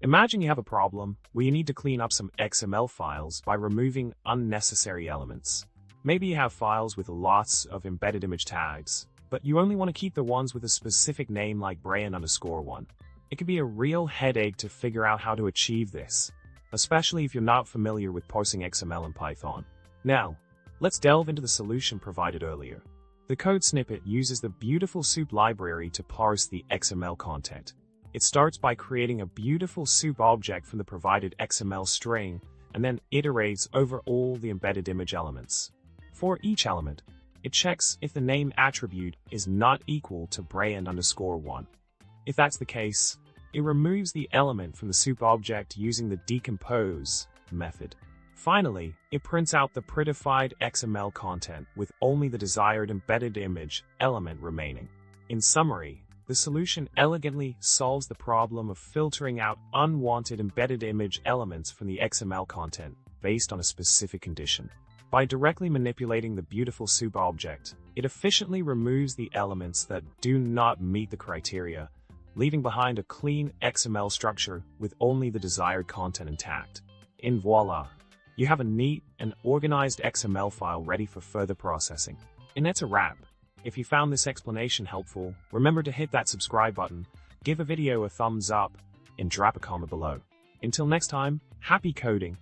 Imagine you have a problem where you need to clean up some XML files by removing unnecessary elements. Maybe you have files with lots of embedded image tags, but you only want to keep the ones with a specific name like Brian_1. It can be a real headache to figure out how to achieve this, especially if you're not familiar with Parsing XML in Python. Now, let's delve into the solution provided earlier. The code snippet uses the BeautifulSoup library to parse the XML content. It starts by creating a BeautifulSoup object from the provided XML string, and then iterates over all the embedded image elements. For each element, it checks if the name attribute is not equal to Brian_1. If that's the case, it removes the element from the soup object using the decompose method. Finally, it prints out the prettified XML content with only the desired embedded image element remaining. In summary, the solution elegantly solves the problem of filtering out unwanted embedded image elements from the XML content based on a specific condition. By directly manipulating the BeautifulSoup object, it efficiently removes the elements that do not meet the criteria, leaving behind a clean XML structure with only the desired content intact. And voila! You have a neat and organized XML file ready for further processing. And that's a wrap. If you found this explanation helpful, remember to hit that subscribe button, give a video a thumbs up, and drop a comment below. Until next time, happy coding!